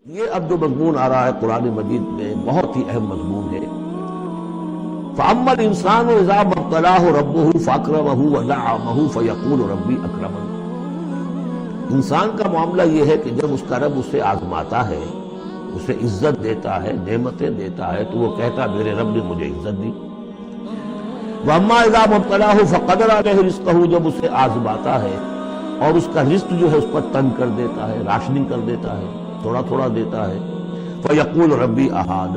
یہ اب جو مضمون آ رہا ہے قرآن مجید میں بہت ہی اہم مضمون ہے۔ فَأَمَّا الْإِنسَانُ إِذَا مَا ابْتَلَاهُ رَبُّهُ فَأَكْرَمَهُ وَنَعَّمَهُ فَيَقُولُ رَبِّي أَكْرَمَنِ۔ انسان کا معاملہ یہ ہے کہ جب اس کا رب اسے آزماتا ہے، اسے عزت دیتا ہے، نعمتیں دیتا ہے، تو وہ کہتا میرے رب نے مجھے عزت دی۔ وَأَمَّا إِذَا مَا ابْتَلَاهُ فَقَدَرَ عَلَيْهِ رِزْقَهُ، جب اسے آزماتا ہے اور اس کا رزق جو ہے اس پر تنگ کر دیتا ہے، راشننگ کر دیتا ہے، تھوڑا تھوڑا دیتا ہے، فَيَقُولُ رَبِّي أَهَانَنِ،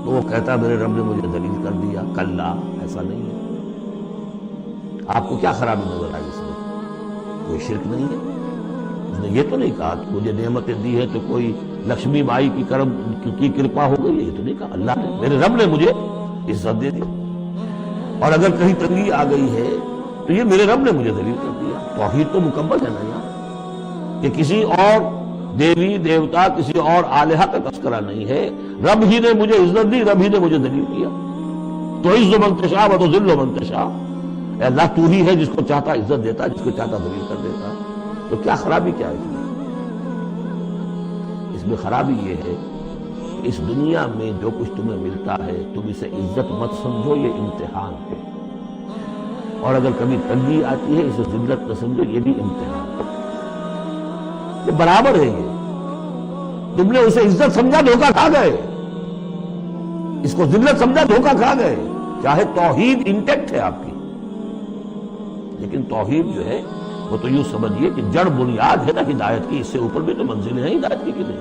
تو وہ کہتا ہے میرے رب نے مجھے ذلیل کر دیا۔ کلا، ایسا نہیں ہے۔ آپ کو کیا خرابی نظر آئی اس میں؟ کوئی شرک نہیں ہے۔ اس نے یہ تو نہیں کہا کہ مجھے نعمتیں دی ہے تو کوئی لکشمی مائی کی کرم کی کرپا ہو گئی، یہ تو نہیں کہا۔ اللہ نے، میرے رب نے مجھے عزت دے دی۔ اور اگر کہیں تنگی آ گئی ہے تو یہ میرے رب نے مجھے ذلیل کر دیا۔ توحید تو مکمل ہے نا یہاں، کہ کسی اور دیوی دیوتا کسی اور الہہ کا تذکرہ نہیں ہے۔ رب ہی نے مجھے عزت دی، رب ہی نے مجھے ذلیل کیا۔ تو عز من تشاء و تذل من تشاء، اے اللہ تو ہی ہے جس کو چاہتا عزت دیتا، جس کو چاہتا ذلیل کر دیتا۔ تو کیا خرابی کیا ہے اس میں خرابی یہ ہے کہ اس دنیا میں جو کچھ تمہیں ملتا ہے تم اسے عزت مت سمجھو، یہ امتحان ہے۔ اور اگر کبھی تنگی آتی ہے اسے ذلت نہ سمجھو، یہ بھی امتحان ہے۔ یہ برابر ہے۔ یہ تم نے اسے عزت سمجھا، دھوکہ کھا گئے۔ اس کو ذلت سمجھا، دھوکہ کھا گئے۔ چاہے توحید انٹیکٹ ہے آپ کی، لیکن توحید جو ہے وہ تو یوں سمجھیے کہ جڑ بنیاد ہے نا ہدایت کی، اس سے اوپر بھی تو منزلیں ہیں ہدایت کی نہیں۔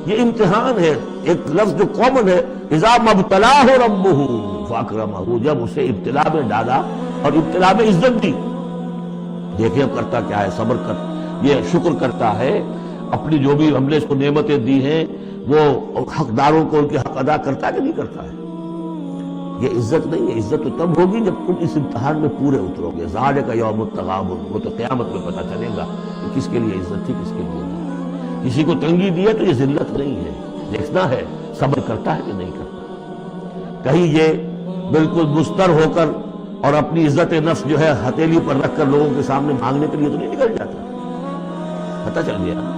یہ امتحان ہے۔ ایک لفظ جو کامن ہے، اذا ما ابتلاہ ربہ فاکرمہ، جب اسے ابتلا میں ڈالا اور ابتلا میں عزت دی۔ دیکھیں اب کرتا کیا ہے، صبر کر، یہ شکر کرتا ہے، اپنی جو بھی ہم نے اس کو نعمتیں دی ہیں وہ حقداروں کو ان کے حق ادا کرتا ہے کہ نہیں کرتا ہے۔ یہ عزت نہیں ہے۔ عزت تو تب ہوگی جب تم اس امتحان میں پورے اترو گے۔ ذالک یوم التغابن، وہ تو قیامت میں پتہ چلے گا کہ کس کے لیے عزت تھی، کس کے لیے نہیں۔ کسی کو تنگی دی ہے تو یہ ذلت نہیں ہے، دیکھنا ہے صبر کرتا ہے کہ نہیں کرتا۔ کہیں یہ بالکل مستر ہو کر اور اپنی عزت نفس جو ہے ہتھیلی پر رکھ کر لوگوں کے سامنے مانگنے کے لیے تو نہیں نکل جاتا، پتہ چل گیا۔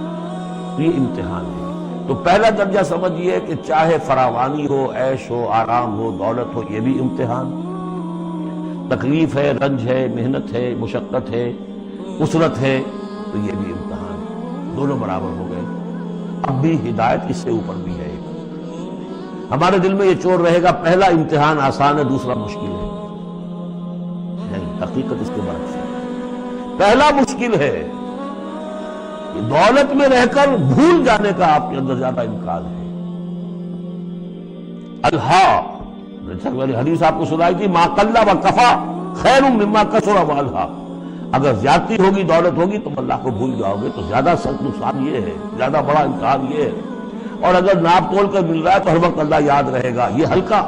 تو یہ امتحان ہے۔ تو پہلا درجہ سمجھیے کہ چاہے فراوانی ہو، عیش ہو، آرام ہو، دولت ہو، یہ بھی امتحان۔ تکلیف ہے، رنج ہے، محنت ہے، مشقت ہے، اسرت ہے، تو یہ بھی امتحان۔ دونوں برابر ہو گئے۔ اب بھی ہدایت اس سے اوپر بھی ہے۔ ہمارے دل میں یہ چور رہے گا پہلا امتحان آسان ہے، دوسرا مشکل ہے۔ نہیں، حقیقت اس کے برعکس ہے۔ پہلا مشکل ہے، دولت میں رہ کر بھول جانے کا آپ کے اندر زیادہ امکان ہے۔ الہا، حدیث آپ کو سنائی تھی، ما قل و کفا خیر مما کثر و الہا، اگر زیادتی ہوگی، دولت ہوگی، تم اللہ کو بھول جاؤ گے تو زیادہ سخت نقصان یہ ہے، زیادہ بڑا امتحان یہ ہے۔ اور اگر ناپ تول کر مل رہا ہے تو ہر وقت اللہ یاد رہے گا، یہ ہلکا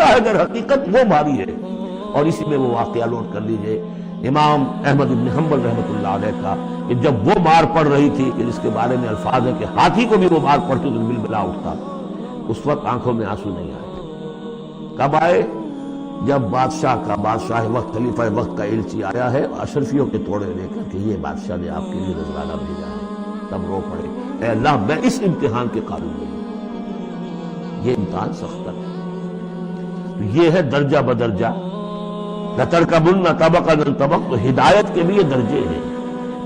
ہے، اگر حقیقت وہ بھاری ہے۔ اور اسی میں وہ واقعہ نوٹ کر لیجئے امام احمد بن حنبل رحمۃ اللہ علیہ کا، کہ جب وہ مار پڑ رہی تھی کہ جس کے بارے میں الفاظ ہے کہ ہاتھی کو بھی وہ مار پڑتی تو بلا اٹھتا، اس وقت آنکھوں میں آنسو نہیں آئے۔ کب آئے؟ جب بادشاہ وقت، خلیفہ وقت کا ایلچی آیا ہے اشرفیوں کے توڑے لے کر کہ یہ بادشاہ نے آپ کے لیے نذرانہ بھیجا ہے، تب رو پڑے، اے اللہ میں اس امتحان کے قابل نہیں ہوں۔ یہ امتحان سخت ہے۔ تو یہ ہے درجہ بدرجہ، لَتَرْكَبُنَّ طَبَقًا عَنْ طَبَقٍ، تو ہدایت کے بھی یہ درجے ہیں۔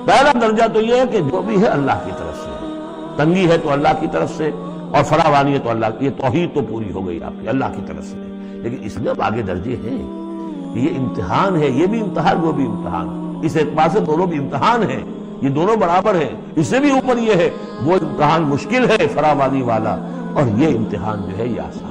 پہلا درجہ تو یہ ہے کہ جو بھی ہے اللہ کی طرف سے، تنگی ہے تو اللہ کی طرف سے، اور فراوانی ہے تو اللہ کی، یہ توحید تو پوری ہو گئی آپ کی، اللہ کی طرف سے۔ لیکن اس میں اب آگے درجے ہیں، یہ امتحان ہے، یہ بھی امتحان، وہ بھی امتحان۔ اس اعتبار سے دونوں بھی امتحان ہیں، یہ دونوں برابر ہیں۔ اس سے بھی اوپر یہ ہے، وہ امتحان مشکل ہے فراوانی والا، اور یہ امتحان جو ہے یہ آسان۔